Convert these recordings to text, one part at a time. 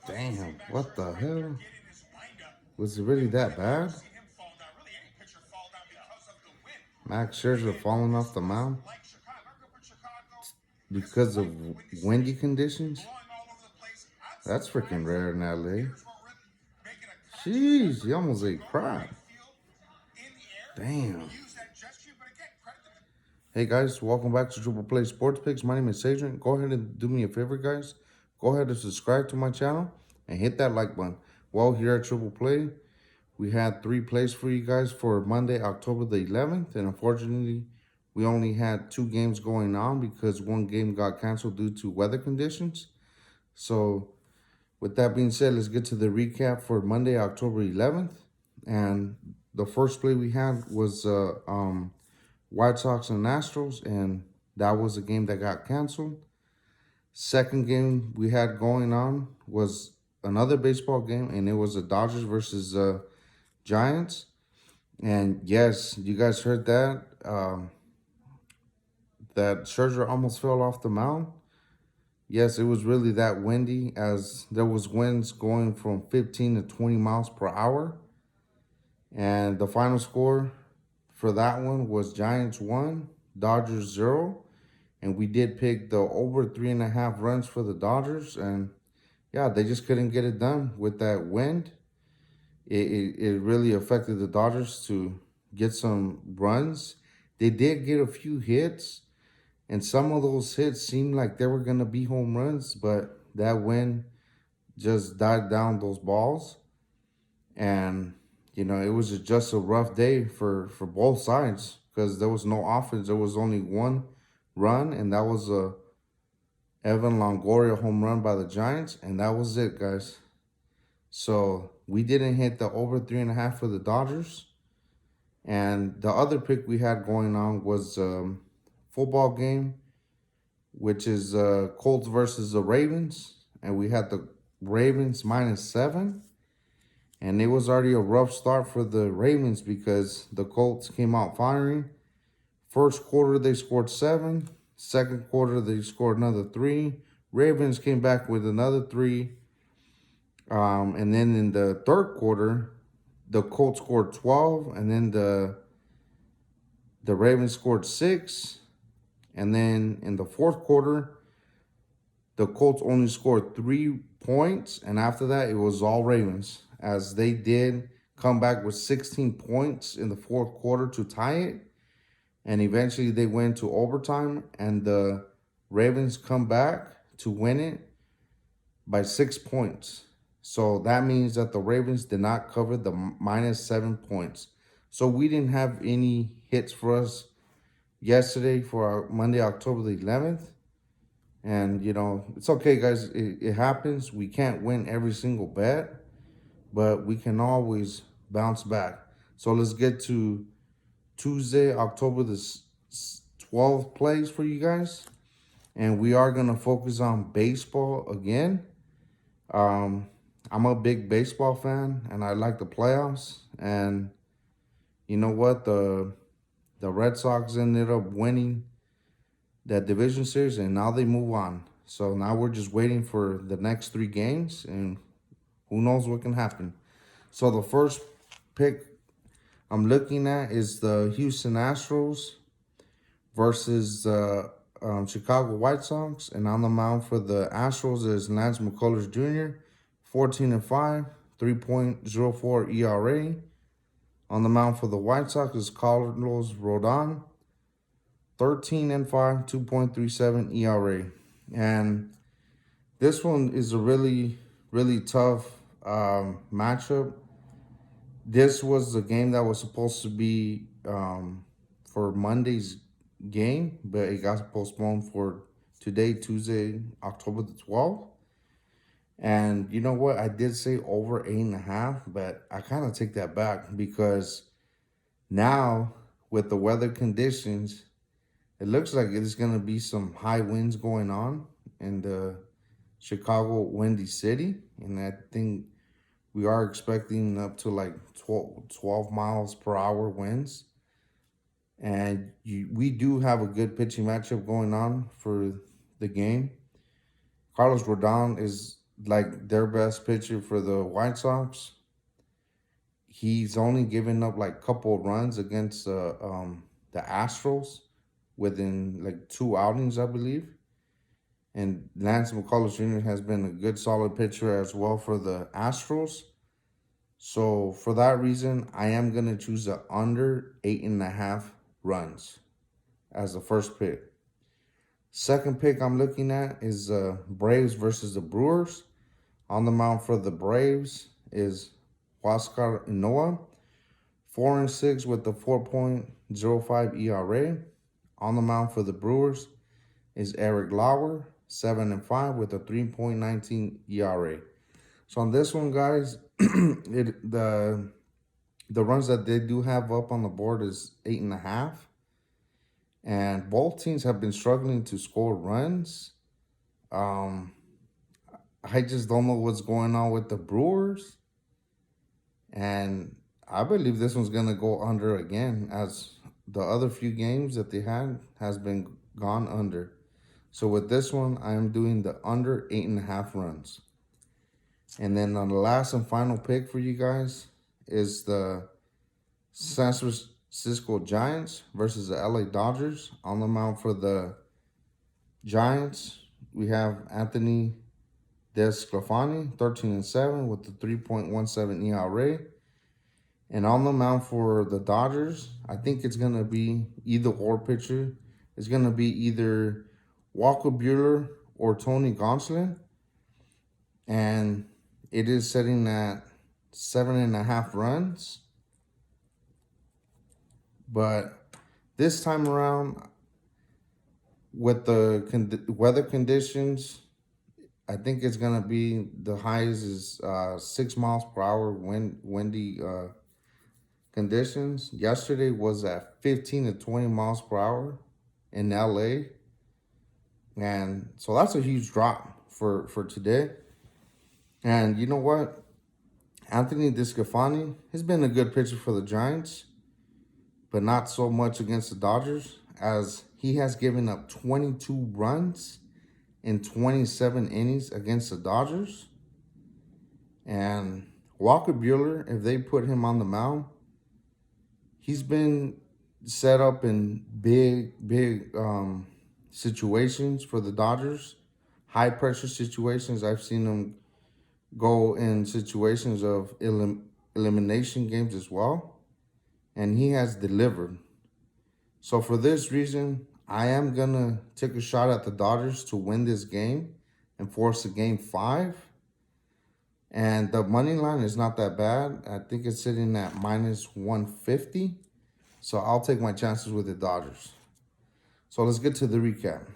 Damn, what the hell? Was it really that bad? Max Scherzer falling off the mound because of windy conditions? That's freaking rare in LA. Jeez, he almost ate crap. Damn. Hey guys, welcome back to Triple Play Sports Picks. My name is Adrian. Go ahead and do me a favor, guys. Go ahead and subscribe to my channel and hit that like button. Well, here at Triple Play, we had 3 plays for you guys for Monday, October the 11th. And unfortunately, we only had 2 games going on because 1 game got canceled due to weather conditions. So with that being said, let's get to the recap for Monday, October 11th. And the first play we had was White Sox and Astros, and that was a game that got canceled. Second game we had going on was another baseball game, and it was the Dodgers versus Giants. And yes, you guys heard that. That Scherzer almost fell off the mound. Yes, it was really that windy, as there was winds going from 15 to 20 miles per hour. And the final score for that one was Giants 1, Dodgers 0. And we did pick the over 3.5 runs for the Dodgers. And yeah, they just couldn't get it done with that wind. It really affected the Dodgers to get some runs. They did get a few hits, and some of those hits seemed like they were going to be home runs, but that wind just died down those balls. And, you know, it was just a rough day for both sides because there was no offense. There was only 1 run, and that was a Evan Longoria home run by the Giants, and that was it, guys. So we didn't hit the over 3.5 for the Dodgers. And the other pick we had going on was football game, which is Colts versus the Ravens. And we had the Ravens -7. And it was already a rough start for the Ravens because the Colts came out firing. First quarter, they scored 7. Second quarter, they scored another 3. Ravens came back with another 3. And then in the third quarter, the Colts scored 12. And then the Ravens scored 6. And then in the fourth quarter, the Colts only scored 3 points. And after that, it was all Ravens, as they did come back with 16 points in the fourth quarter to tie it. And eventually they went to overtime, and the Ravens come back to win it by 6 points. So that means that the Ravens did not cover the -7 points. So we didn't have any hits for us yesterday for our Monday, October the 11th. And, you know, it's okay, guys. It happens. We can't win every single bet, but we can always bounce back. So let's get to Tuesday, October the 12th plays for you guys. And we are going to focus on baseball again. I'm a big baseball fan, and I like the playoffs. And you know what? The Red Sox ended up winning that division series, and now they move on. So now we're just waiting for the next 3 games, and who knows what can happen. So the first pick I'm looking at is the Houston Astros versus the Chicago White Sox. And on the mound for the Astros is Lance McCullers Jr., 14-5, 3.04 ERA. On the mound for the White Sox is Carlos Rodon, 13-5, 2.37 ERA. And this one is a really, really tough matchup. This was the game that was supposed to be for Monday's game, but it got postponed for today, Tuesday, October the 12th. And you know what? I did say over 8.5, but I kind of take that back because now with the weather conditions, it looks like it's going to be some high winds going on in the Chicago Windy City. And I think we are expecting up to like 12 miles per hour winds. And we do have a good pitching matchup going on for the game. Carlos Rodon is like their best pitcher for the White Sox. He's only given up like couple of runs against the Astros within like 2 outings, I believe. And Lance McCullers Jr. has been a good solid pitcher as well for the Astros. So for that reason, I am gonna choose the under 8.5 runs as the first pick. Second pick I'm looking at is Braves versus the Brewers. On the mound for the Braves is Huascar Inoa, 4-6 with the 4.05 ERA. On the mound for the Brewers is Eric Lauer, 7-5 with a 3.19 ERA. So on this one, guys, the runs that they do have up on the board is 8.5. And both teams have been struggling to score runs. I just don't know what's going on with the Brewers. And I believe this one's going to go under again, as the other few games that they had has been gone under. So with this one, I am doing the under 8.5 runs. And then on the last and final pick for you guys is the San Francisco Giants versus the LA Dodgers. On the mound for the Giants, we have Anthony Desclafani, 13-7 with the 3.17 ERA. And on the mound for the Dodgers, I think it's going to be either or pitcher. It's going to be either Walker Buehler or Tony Gonsolin. And it is setting at 7.5 runs. But this time around, with the weather conditions, I think it's going to be the highest is 6 miles per hour windy conditions. Yesterday was at 15 to 20 miles per hour in LA. And so that's a huge drop for today. And you know what? Anthony Desclafani has been a good pitcher for the Giants, but not so much against the Dodgers, as he has given up 22 runs in 27 innings against the Dodgers. And Walker Buehler, if they put him on the mound, he's been set up in big situations for the Dodgers, high pressure situations. I've seen him go in situations of elimination games as well, and he has delivered. So for this reason, I am going to take a shot at the Dodgers to win this game and force a game 5. And the money line is not that bad. I think it's sitting at -150. So I'll take my chances with the Dodgers. So let's get to the recap.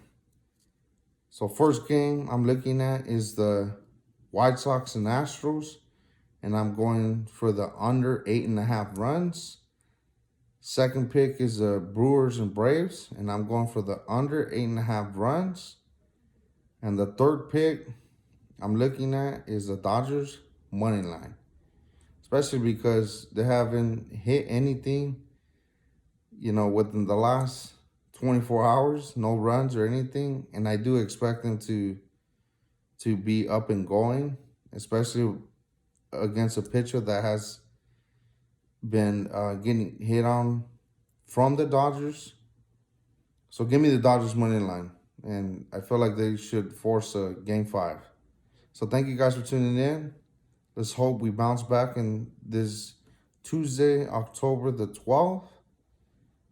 So first game I'm looking at is the White Sox and Astros. And I'm going for the under 8.5 runs. Second pick is the Brewers and Braves, and I'm going for the under 8.5 runs. And the third pick I'm looking at is the Dodgers money line, especially because they haven't hit anything, within the last 24 hours, no runs or anything. And I do expect them to be up and going, especially against a pitcher that has been getting hit on from the Dodgers. So give me the Dodgers money line. And I feel like they should force a game 5. So thank you guys for tuning in. Let's hope we bounce back in this Tuesday, October the 12th.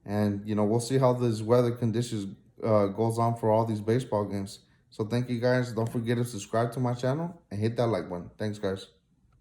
And, we'll see how this weather conditions goes on for all these baseball games. So thank you guys. Don't forget to subscribe to my channel and hit that like button. Thanks, guys.